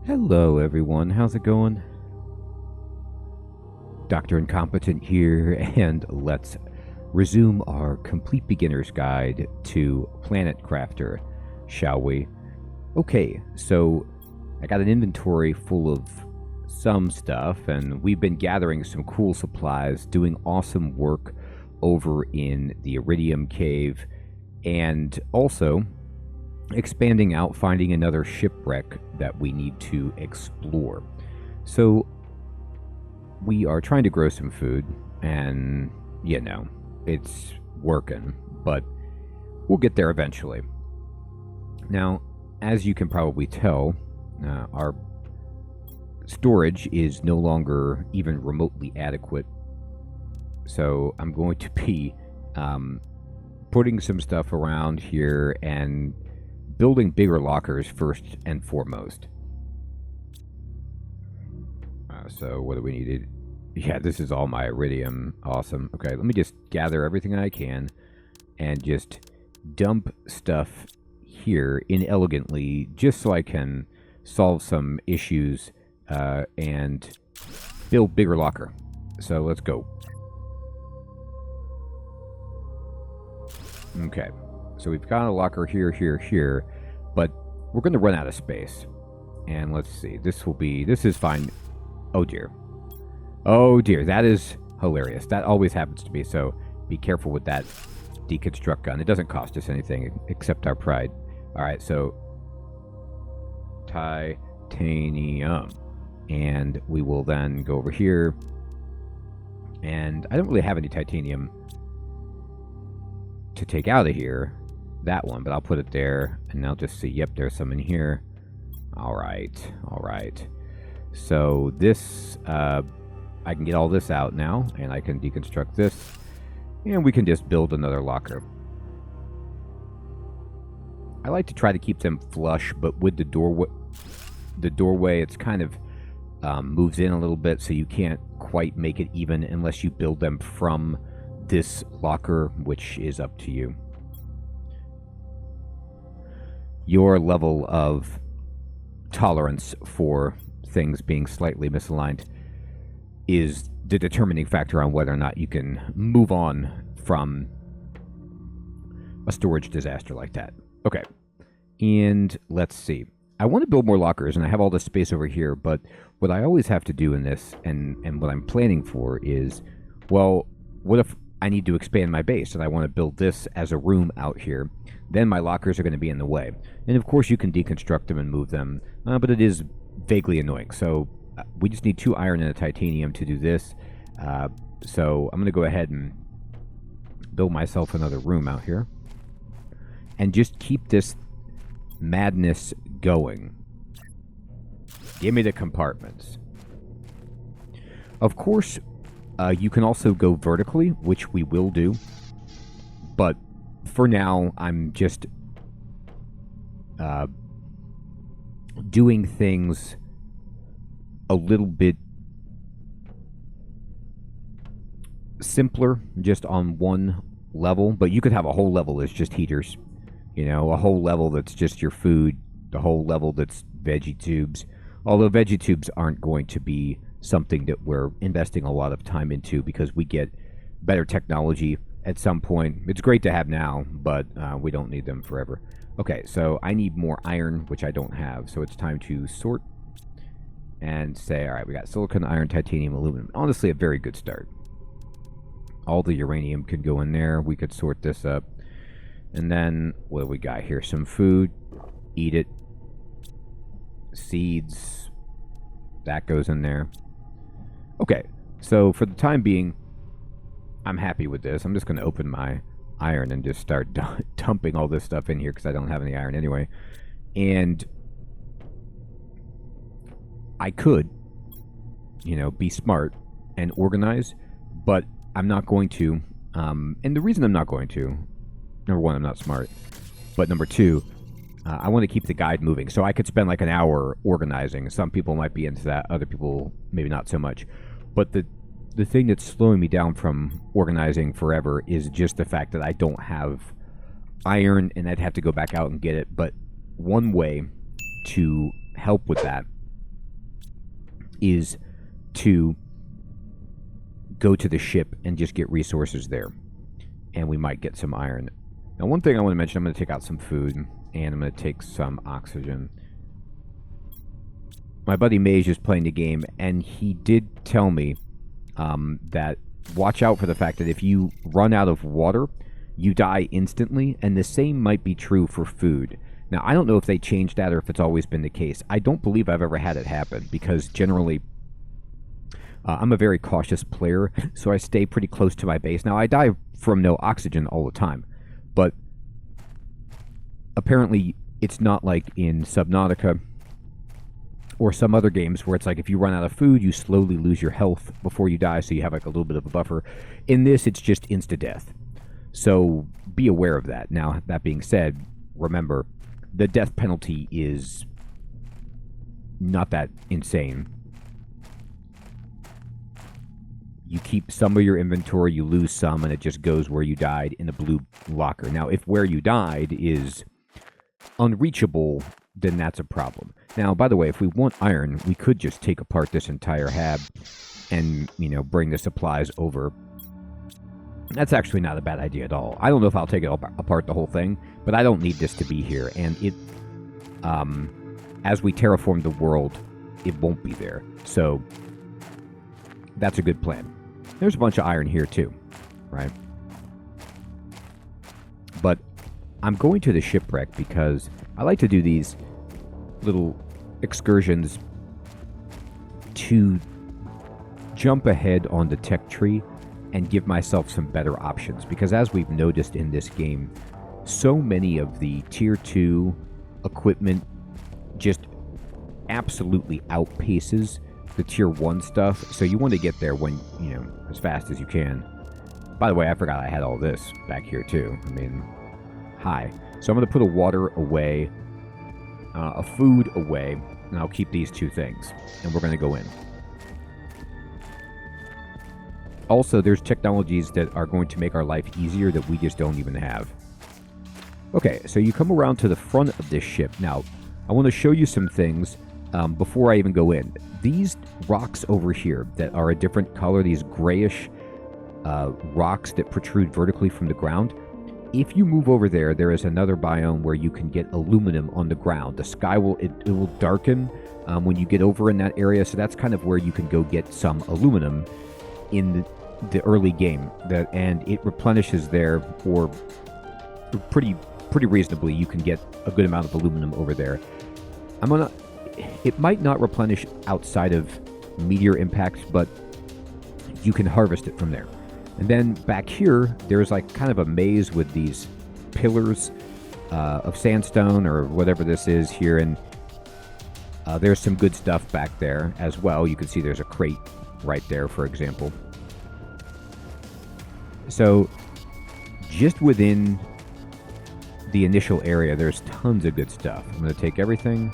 Hello everyone, how's it going? Dr. Incompetent here, and let's resume our complete beginner's guide to Planet Crafter, shall we? Okay, so I got an inventory full of some stuff, and we've been gathering some cool supplies, doing awesome work over in the Iridium Cave, and also expanding out, finding another shipwreck that we need to explore. So we are trying to grow some food, and it's working, but we'll get there eventually. Now, as you can probably tell, our storage is no longer even remotely adequate, so I'm going to be putting some stuff around here and building bigger lockers first and foremost. So what do we need? Yeah, this is all my iridium. Awesome. Okay, let me just gather everything I can and just dump stuff here inelegantly, just so I can solve some issues and build bigger locker. So let's go. Okay, so we've got a locker here, here, but we're going to run out of space. And let's see, this is fine. Oh dear. Oh dear, that is hilarious. That always happens to me, so be careful with that deconstruct gun. It doesn't cost us anything except our pride. Alright, so titanium. And we will then go over here. And I don't really have any titanium to take out of here. That one, but I'll put it there, and I'll just see, yep, there's some in here. Alright, alright. So this, I can get all this out now, and I can deconstruct this, and we can just build another locker. I like to try to keep them flush, but with the doorway, it's kind of moves in a little bit, so you can't quite make it even unless you build them from this locker, which is up to you. Your level of tolerance for things being slightly misaligned is the determining factor on whether or not you can move on from a storage disaster like that. Okay, and let's see. I want to build more lockers, and I have all this space over here, but what I always have to do in this, and what I'm planning for is, well, what if I need to expand my base, and I want to build this as a room out here? Then my lockers are going to be in the way. And of course you can deconstruct them and move them, but it is vaguely annoying. So we just need 2 iron and a titanium to do this. So I'm going to go ahead and build myself another room out here. And just keep this madness going. Give me the compartments. Of course, you can also go vertically, which we will do. But for now, I'm just doing things a little bit simpler, just on one level. But you could have a whole level that's just heaters, a whole level that's just your food, the whole level that's veggie tubes. Although veggie tubes aren't going to be something that we're investing a lot of time into, because we get better technology at some point. It's great to have now, but we don't need them forever. Okay, so I need more iron, which I don't have, so it's time to sort and say, all right, we got silicon, iron, titanium, aluminum. Honestly, a very good start. All the uranium could go in there. We could sort this up. And then, what do we got here? Some food. Eat it. Seeds. That goes in there. Okay, so for the time being, I'm happy with this. I'm just going to open my iron and just start dumping all this stuff in here, because I don't have any iron anyway. And I could, be smart and organize, but I'm not going to. And the reason I'm not going to, number one, I'm not smart. But number two, I want to keep the guide moving. So I could spend like an hour organizing. Some people might be into that. Other people, maybe not so much. But the thing that's slowing me down from organizing forever is just the fact that I don't have iron, and I'd have to go back out and get it. But one way to help with that is to go to the ship and just get resources there. And we might get some iron. Now, one thing I want to mention, I'm going to take out some food, and I'm going to take some oxygen. My buddy Mage is playing the game, and he did tell me that watch out for the fact that if you run out of water, you die instantly, and the same might be true for food. Now, I don't know if they changed that or if it's always been the case. I don't believe I've ever had it happen, because generally I'm a very cautious player, so I stay pretty close to my base. Now, I die from no oxygen all the time, but apparently it's not like in Subnautica or some other games where it's like if you run out of food, you slowly lose your health before you die, so you have like a little bit of a buffer. In this, it's just insta-death. So be aware of that. Now, that being said, remember, the death penalty is not that insane. You keep some of your inventory, you lose some, and it just goes where you died in the blue locker. Now, if where you died is unreachable, then that's a problem. Now, by the way, if we want iron, we could just take apart this entire hab and, you know, bring the supplies over. That's actually not a bad idea at all. I don't know if I'll take it apart the whole thing, but I don't need this to be here. And it, as we terraform the world, it won't be there. So that's a good plan. There's a bunch of iron here too, right? But I'm going to the shipwreck because I like to do these little excursions to jump ahead on the tech tree and give myself some better options. Because as we've noticed in this game, so many of the tier 2 equipment just absolutely outpaces the tier 1 stuff. So you want to get there when, you know, as fast as you can. By the way, I forgot I had all this back here too. I mean, hi. So I'm going to put a water away, a food away, and I'll keep these two things. And we're going to go in. Also, there's technologies that are going to make our life easier that we just don't even have. Okay, so you come around to the front of this ship. Now, I want to show you some things before I even go in. These rocks over here that are a different color, these grayish rocks that protrude vertically from the ground, if you move over there, there is another biome where you can get aluminum on the ground. The sky will, it will darken when you get over in that area, so that's kind of where you can go get some aluminum in the early game, and it replenishes there for pretty reasonably. You can get a good amount of aluminum over there. It might not replenish outside of meteor impacts, but you can harvest it from there. And then back here, there's like kind of a maze with these pillars of sandstone or whatever this is here, and there's some good stuff back there as well. You can see there's a crate right there, for example. So just within the initial area, there's tons of good stuff. I'm going to take everything,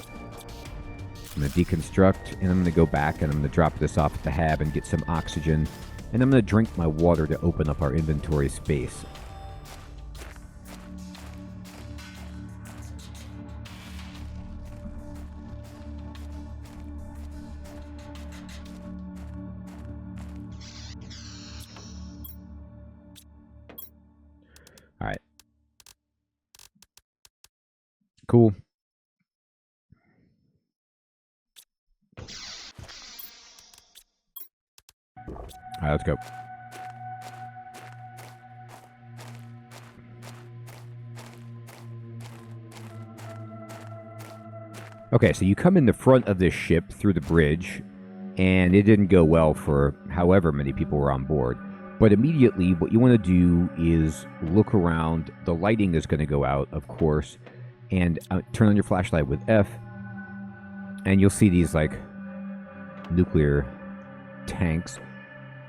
I'm going to deconstruct, and I'm going to go back and I'm going to drop this off at the hab and get some oxygen, and I'm going to drink my water to open up our inventory space. All right. Cool. All right, let's go. Okay, so you come in the front of this ship through the bridge, and it didn't go well for however many people were on board. But immediately, what you want to do is look around. The lighting is going to go out, of course, and turn on your flashlight with F, and you'll see these, like, nuclear tanks.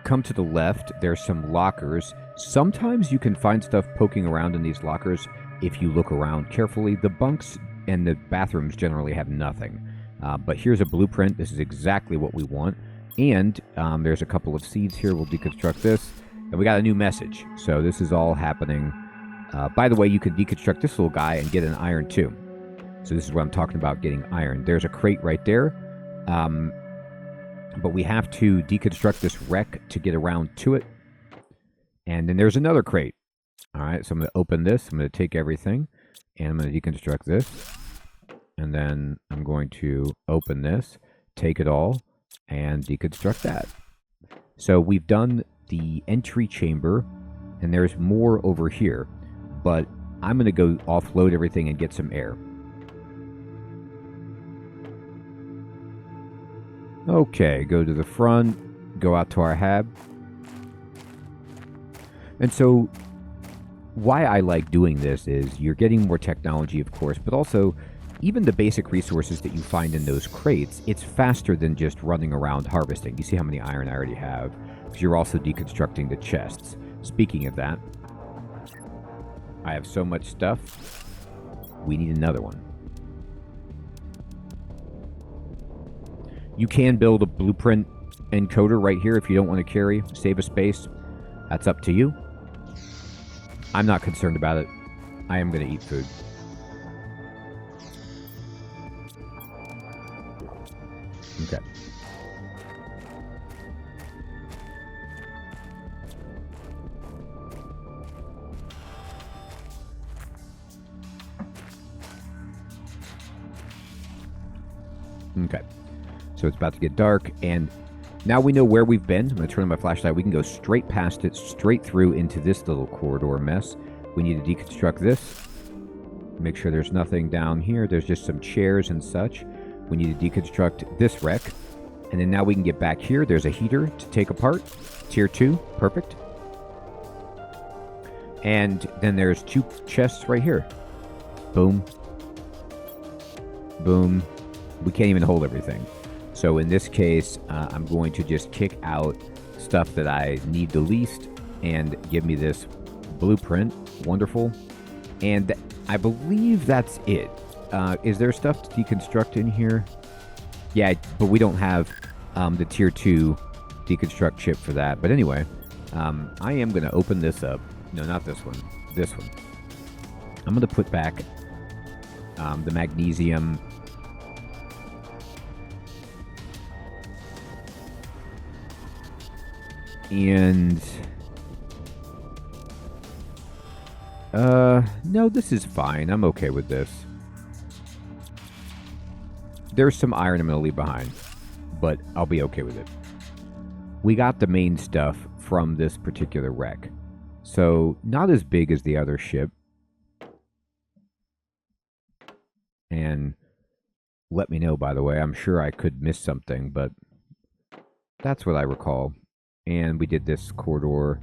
Come to the left, there's some lockers. Sometimes you can find stuff poking around in these lockers if you look around carefully. The bunks and the bathrooms generally have nothing. But here's a blueprint. This is exactly what we want. And there's a couple of seeds here. We'll deconstruct this. And we got a new message. So this is all happening. By the way, you can deconstruct this little guy and get an iron too. So this is what I'm talking about, getting iron. There's a crate right there. But we have to deconstruct this wreck to get around to it. And then there's another crate. All right, so I'm going to open this. I'm going to take everything, and I'm going to deconstruct this. And then I'm going to open this, take it all, and deconstruct that. So we've done the entry chamber, and there's more over here. But I'm going to go offload everything and get some air. Okay, go to the front, go out to our hab. And so why I like doing this is you're getting more technology, of course, but also even the basic resources that you find in those crates, it's faster than just running around harvesting. You see how many iron I already have? Because you're also deconstructing the chests. Speaking of that, I have so much stuff. We need another one. You can build a blueprint encoder right here if you don't want to carry, save a space. That's up to you. I'm not concerned about it. I am going to eat food. Okay. Okay. So it's about to get dark, and now we know where we've been. I'm going to turn on my flashlight. We can go straight past it, straight through into this little corridor mess. We need to deconstruct this. Make sure there's nothing down here. There's just some chairs and such. We need to deconstruct this wreck. And then now we can get back here. There's a heater to take apart. Tier 2. Perfect. And then there's 2 chests right here. Boom. Boom. We can't even hold everything. So in this case, I'm going to just kick out stuff that I need the least and give me this blueprint. Wonderful. And I believe that's it. Is there stuff to deconstruct in here? Yeah, but we don't have the tier 2 deconstruct chip for that. But anyway, I am going to open this up. No, not this one. This one. I'm going to put back the magnesium. And no, this is fine. I'm okay with this. There's some iron I'm going to leave behind, but I'll be okay with it. We got the main stuff from this particular wreck. So, not as big as the other ship. And let me know, by the way. I'm sure I could miss something, but that's what I recall. And we did this corridor.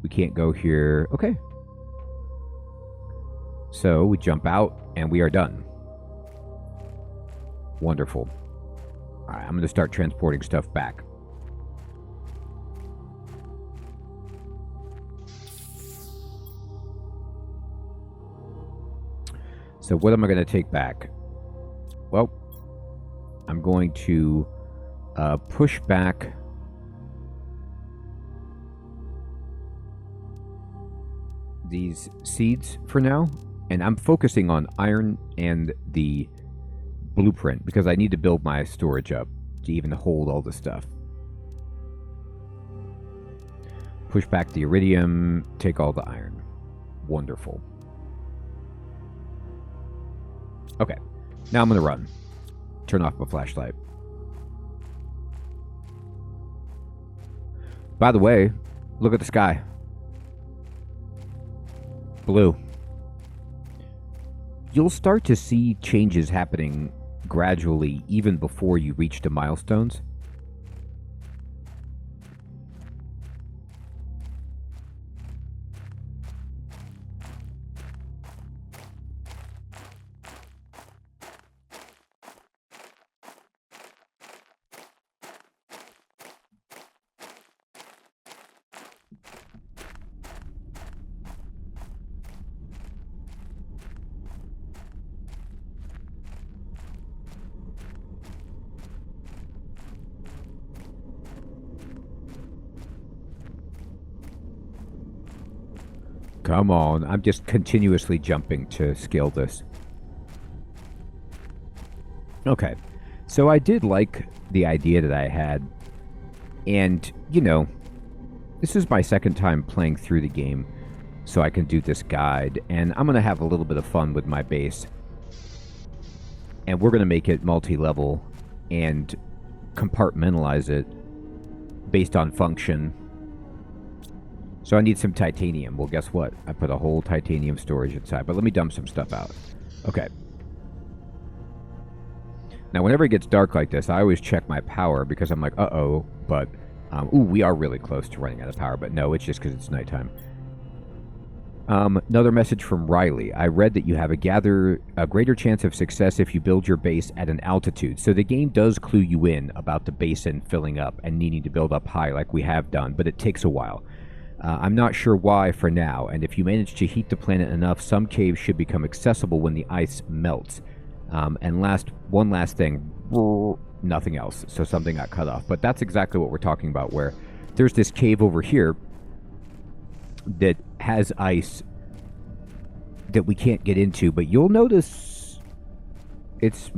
We can't go here. Okay. So we jump out and we are done. Wonderful. All right, I'm going to start transporting stuff back. So what am I going to take back? Well, I'm going to push back these seeds for now, and I'm focusing on iron and the blueprint because I need to build my storage up to even hold all the stuff. Push back the iridium, take all the iron. Wonderful. Okay, now I'm going to run. Turn off my flashlight. By the way, look at the sky. Blue. You'll start to see changes happening gradually even before you reach the milestones. Come on, I'm just continuously jumping to scale this. Okay, so I did like the idea that I had And, you know, this is my second time playing through the game, so I can do this guide. And I'm going to have a little bit of fun with my base. And we're going to make it multi-level and compartmentalize it based on function. So I need some titanium. Well, guess what? I put a whole titanium storage inside. But let me dump some stuff out. Okay. Now, whenever it gets dark like this, I always check my power because I'm like, uh-oh. But, ooh, we are really close to running out of power. But no, it's just because it's nighttime. Another message from Riley. I read that you have a greater chance of success if you build your base at an altitude. So the game does clue you in about the basin filling up and needing to build up high like we have done, but it takes a while. I'm not sure why for now, and if you manage to heat the planet enough, some caves should become accessible when the ice melts. And one last thing, nothing else. So something got cut off. But that's exactly what we're talking about, where there's this cave over here that has ice that we can't get into, but you'll notice it's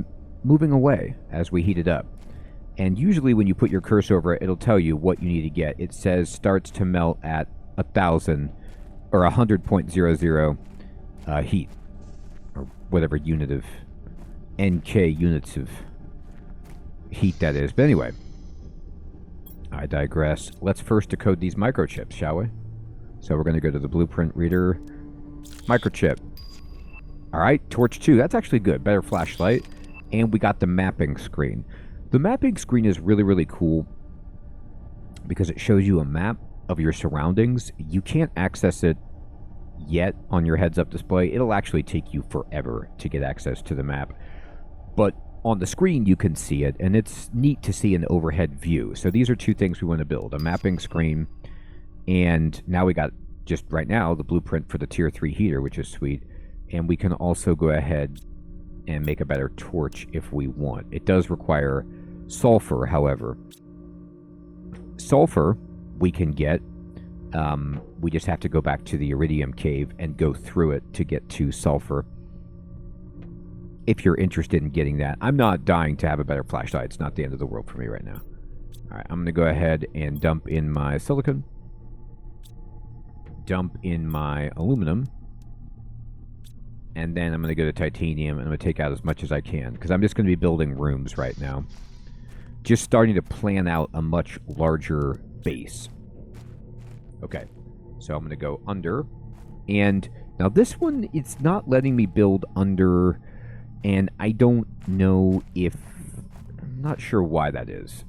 moving away as we heat it up. And usually when you put your cursor over it, it'll tell you what you need to get. It says starts to melt at 1,000 or 100.00 heat, or whatever unit of NK units of heat that is. But anyway, I digress. Let's first decode these microchips, shall we? So we're going to go to the blueprint reader, microchip. All right, torch 2. That's actually good. Better flashlight. And we got the mapping screen. The mapping screen is really, really cool because it shows you a map of your surroundings. You can't access it yet on your heads-up display. It'll actually take you forever to get access to the map. But on the screen, you can see it, and it's neat to see an overhead view. So these are two things we want to build, a mapping screen. And now we got, just right now, the blueprint for the tier 3 heater, which is sweet. And we can also go ahead and make a better torch if we want. It does require sulfur, however. Sulfur we can get. We just have to go back to the iridium cave and go through it to get to sulfur. If you're interested in getting that. I'm not dying to have a better flashlight. It's not the end of the world for me right now. Alright, I'm going to go ahead and dump in my silicon. Dump in my aluminum. And then I'm going to go to titanium, and I'm going to take out as much as I can, because I'm just going to be building rooms right now. Just starting to plan out a much larger base. Okay, so I'm going to go under. And now this one, it's not letting me build under, and I don't know if... I'm not sure why that is.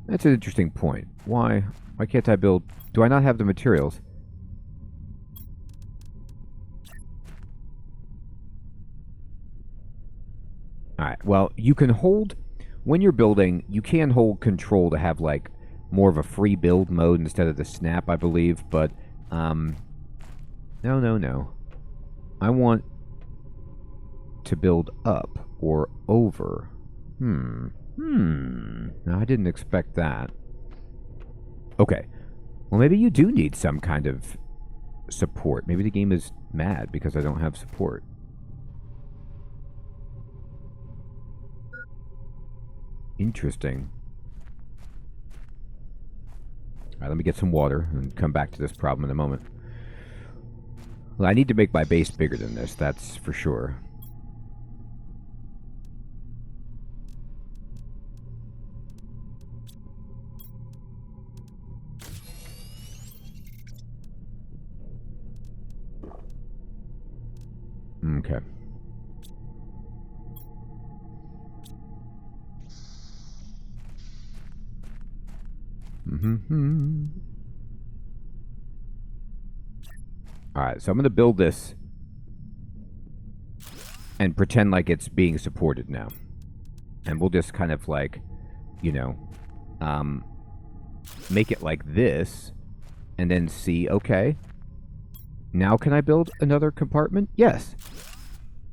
That's an interesting point. Why can't I build... Do I not have the materials? Alright, well, you can hold... When you're building, you can hold control to have, like, more of a free build mode instead of the snap, I believe, but, No. I want to build up or over. Now, I didn't expect that. Okay. Well, maybe you do need some kind of support. Maybe the game is mad because I don't have support. Interesting. Alright, let me get some water and come back to this problem in a moment. Well, I need to make my base bigger than this, that's for sure. Okay. Alright, so I'm going to build this and pretend like it's being supported now. And we'll just kind of like, you know, make it like this and then see, okay, now can I build another compartment? Yes.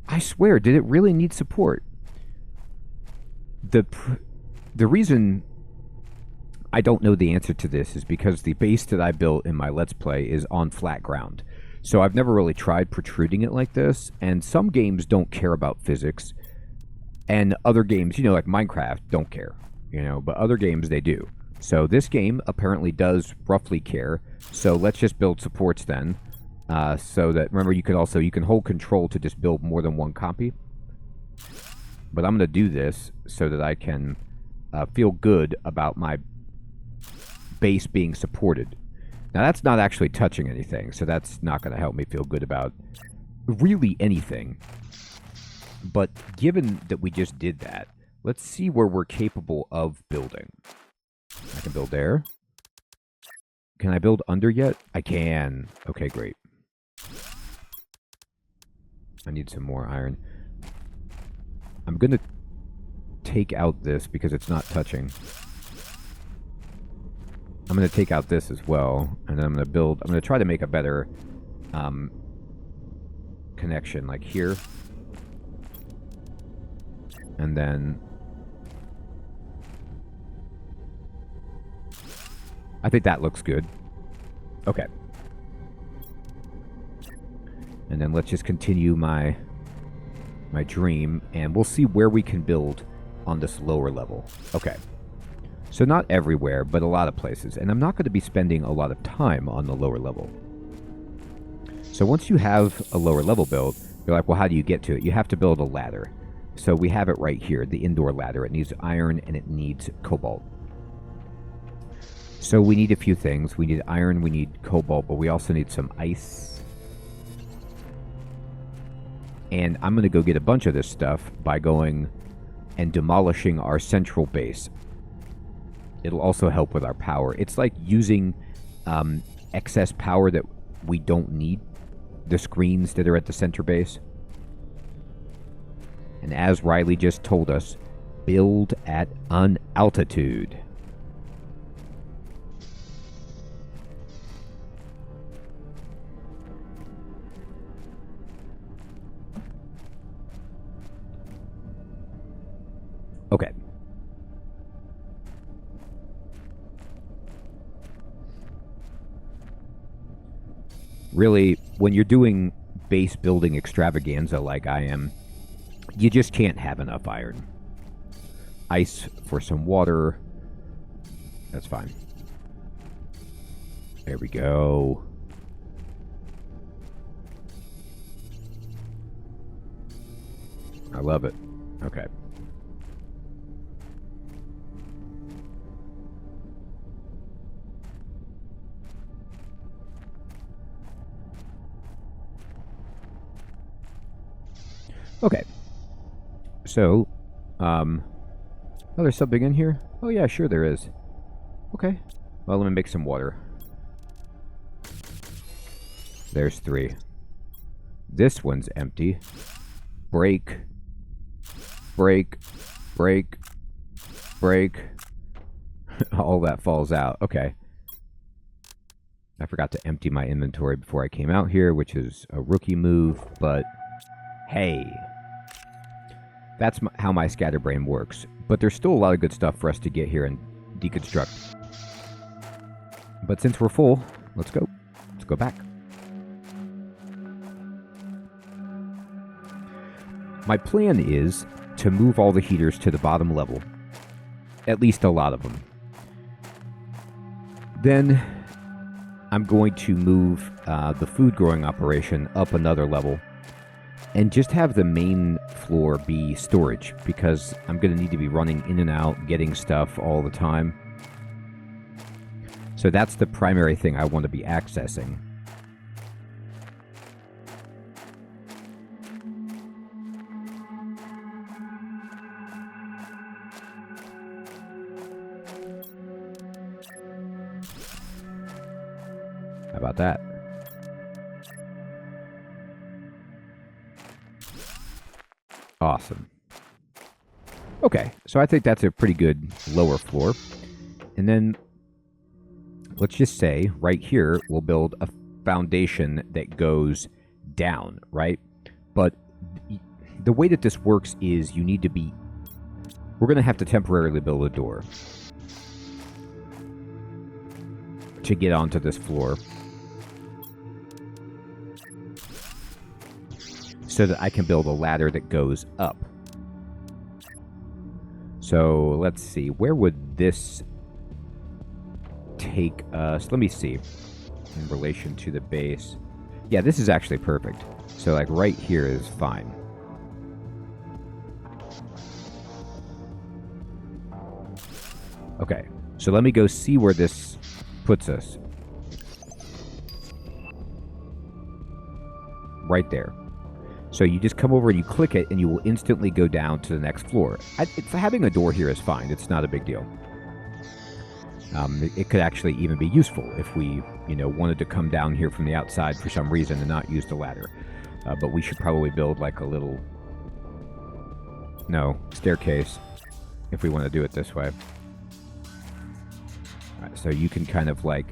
I swear, did it really need support? The reason I don't know the answer to this is because the base that I built in my Let's Play is on flat ground. So I've never really tried protruding it like this, and some games don't care about physics, and other games, you know, like Minecraft, don't care, you know, but other games, they do. So this game apparently does roughly care, so let's just build supports then, so that, remember, you can hold control to just build more than one copy. But I'm going to do this so that I can feel good about my base being supported. Now, that's not actually touching anything, so that's not going to help me feel good about really anything. But given that we just did that, let's see where we're capable of building. I can build there. Can I build under yet? I can. Okay, great. I need some more iron. I'm going to take out this because it's not touching. I'm going to take out this as well, and then I'm going to try to make a better connection, like here. And then I think that looks good. Okay. And then let's just continue my dream, and we'll see where we can build on this lower level. Okay. So not everywhere, but a lot of places. And I'm not going to be spending a lot of time on the lower level. So once you have a lower level build, you're like, well, how do you get to it? You have to build a ladder. So we have it right here, the indoor ladder. It needs iron and it needs cobalt. So we need a few things. We need iron, we need cobalt, but we also need some ice. And I'm going to go get a bunch of this stuff by going and demolishing our central base. It'll also help with our power. It's like using excess power that we don't need. The screens that are at the center base. And as Riley just told us, build at an altitude. Okay. Really, when you're doing base building extravaganza like I am, you just can't have enough iron. Ice for some water. That's fine. There we go. I love it. Okay. Okay. So, oh, there's something in here? Oh yeah, sure there is. Okay. Well, let me make some water. There's 3. This one's empty. Break. Break. Break. Break. All that falls out. Okay. I forgot to empty my inventory before I came out here, which is a rookie move, but hey. That's how my scatterbrain works. But there's still a lot of good stuff for us to get here and deconstruct. But since we're full, let's go. Let's go back. My plan is to move all the heaters to the bottom level. At least a lot of them. Then I'm going to move the food growing operation up another level. And just have the main floor be storage, because I'm going to need to be running in and out, getting stuff all the time. So that's the primary thing I want to be accessing. How about that? Awesome. Okay, so I think that's a pretty good lower floor. And then, let's just say, right here, we'll build a foundation that goes down, right? But the way that this works is you need to be... We're going to have to temporarily build a door. to get onto this floor so that I can build a ladder that goes up. So let's see, where would this take us? Let me see, in relation to the base. Yeah, this is actually perfect. So like right here is fine. Okay, so let me go see where this puts us. Right there. So you just come over and you click it, and you will instantly go down to the next floor. Having a door here is fine. It's not a big deal. It could actually even be useful if we, wanted to come down here from the outside for some reason and not use the ladder. But we should probably build like a little, staircase if we want to do it this way. So you can kind of like,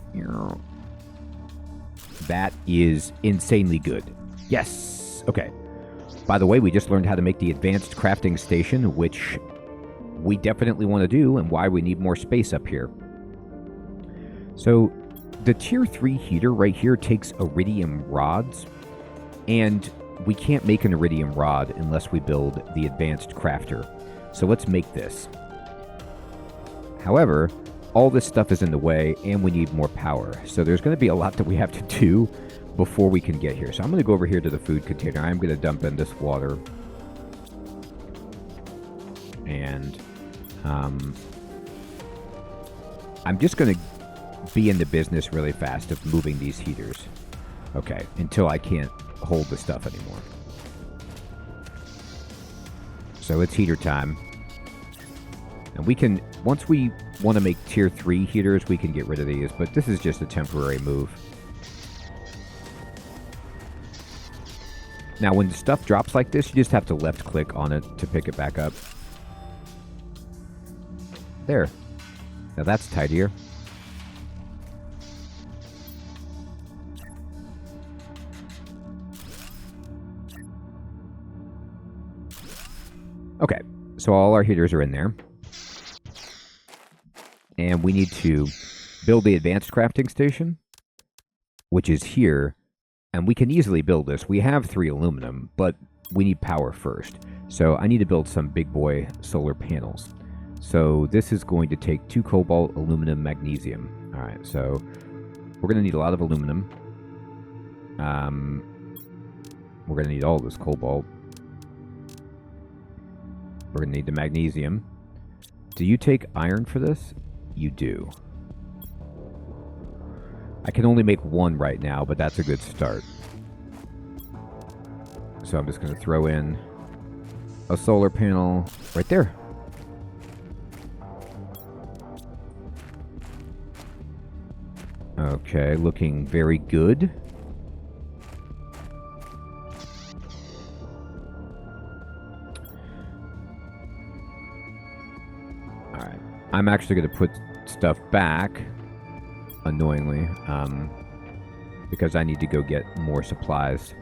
that is insanely good. Yes. Okay. By the way, we just learned how to make the advanced crafting station, which we definitely want to do, and why we need more space up here. So the tier 3 heater right here takes iridium rods, and we can't make an iridium rod unless we build the advanced crafter. So let's make this. However, all this stuff is in the way, and we need more power. So there's going to be a lot that we have to do before we can get here. So I'm going to go over here to the food container. I'm going to dump in this water. And I'm just going to be in the business really fast of moving these heaters. Okay, until I can't hold the stuff anymore. So it's heater time. And we can, once we want to make tier 3 heaters, we can get rid of these, but this is just a temporary move. Now, when stuff drops like this, you just have to left click on it to pick it back up. There. Now that's tidier. Okay, so all our heaters are in there. And we need to build the advanced crafting station, which is here. And we can easily build this. We have 3 aluminum, but we need power first. So I need to build some big boy solar panels. So this is going to take 2 cobalt, aluminum, magnesium. All right, so we're going to need a lot of aluminum. We're going to need all this cobalt. We're going to need the magnesium. Do you take iron for this? You do. I can only make 1 right now, but that's a good start. So I'm just going to throw in a solar panel right there. Okay, looking very good. Alright, I'm actually going to put stuff back, annoyingly, because I need to go get more supplies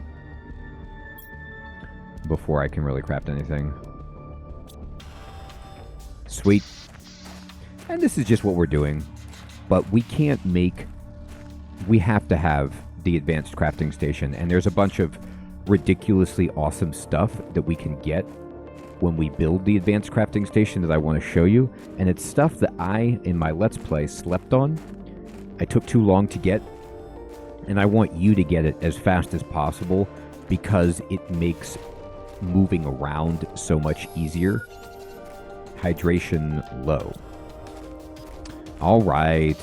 before I can really craft anything. Sweet. And this is just what we're doing, but we can't make... We have to have the advanced crafting station, and there's a bunch of ridiculously awesome stuff that we can get when we build the advanced crafting station that I want to show you, and it's stuff that I, in my Let's Play, slept on. I took too long to get, and I want you to get it as fast as possible because it makes moving around so much easier. Hydration low. All right.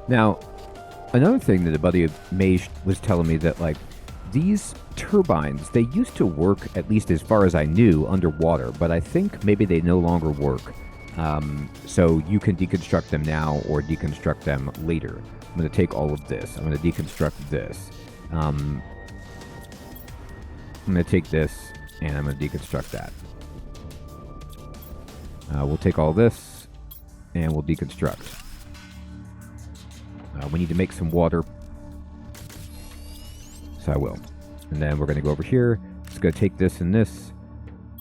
Now, another thing that a buddy of Mage was telling me that, like, these turbines, they used to work, at least as far as I knew, underwater, but I think maybe they no longer work. So you can deconstruct them now or deconstruct them later. I'm going to take all of this. I'm going to deconstruct this. I'm going to take this, and I'm going to deconstruct that. We'll take all this, and we'll deconstruct. We need to make some water So I will. And then we're going to go over here. It's going to take this and this,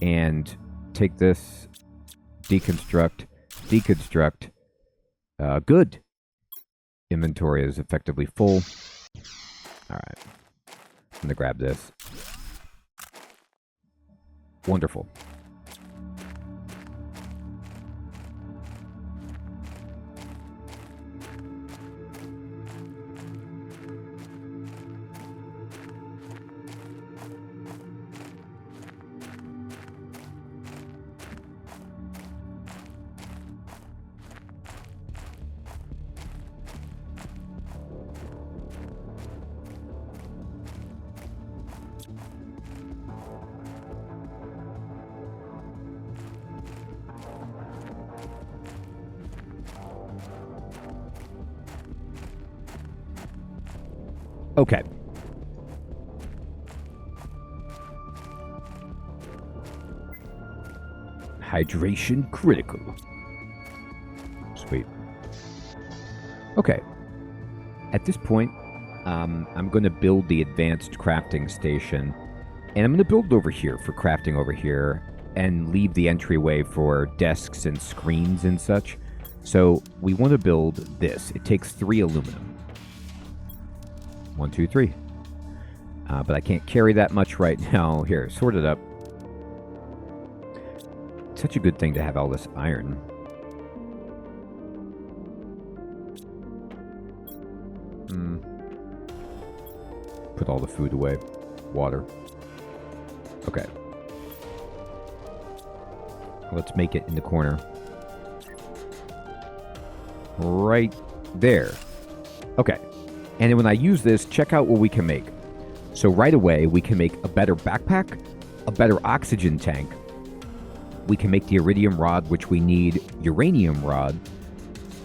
and take this, deconstruct, deconstruct. Good. Inventory is effectively full. All right. I'm going to grab this. Wonderful. Okay. Hydration critical. Sweet. Okay. At this point, I'm going to build the advanced crafting station. And I'm going to build over here for crafting over here and leave the entryway for desks and screens and such. So we want to build this. It takes 3 aluminum. 1, 2, 3. But I can't carry that much right now. Here, sort it up. Such a good thing to have all this iron. Put all the food away. Water. Okay. Let's make it in the corner. Right there. Okay. And then when I use this, check out what we can make. So right away, we can make a better backpack, a better oxygen tank. We can make the iridium rod, which we need uranium rod.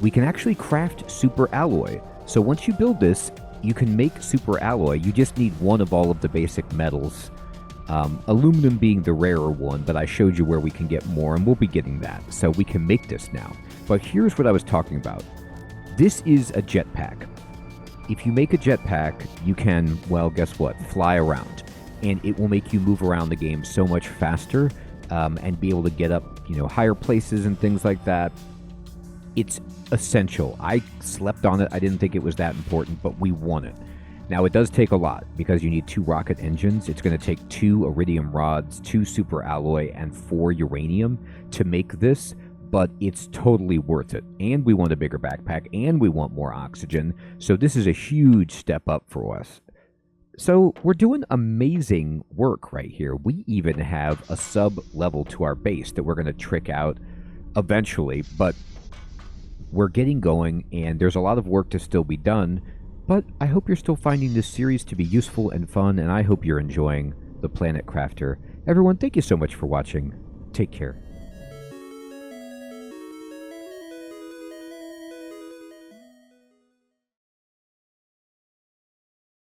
We can actually craft super alloy. So once you build this, you can make super alloy. You just need one of all of the basic metals. Aluminum being the rarer one, but I showed you where we can get more, and we'll be getting that. So we can make this now. But here's what I was talking about. This is a jetpack. If you make a jetpack, you can, well, guess what? Fly around. And it will make you move around the game so much faster and be able to get up, higher places and things like that. It's essential. I slept on it. I didn't think it was that important, but we want it. Now, it does take a lot because you need 2 rocket engines. It's going to take 2 iridium rods, 2 super alloy, and 4 uranium to make this, but it's totally worth it. And we want a bigger backpack, and we want more oxygen. So this is a huge step up for us. So we're doing amazing work right here. We even have a sub-level to our base that we're going to trick out eventually, but we're getting going, and there's a lot of work to still be done. But I hope you're still finding this series to be useful and fun, and I hope you're enjoying the Planet Crafter. Everyone, thank you so much for watching. Take care.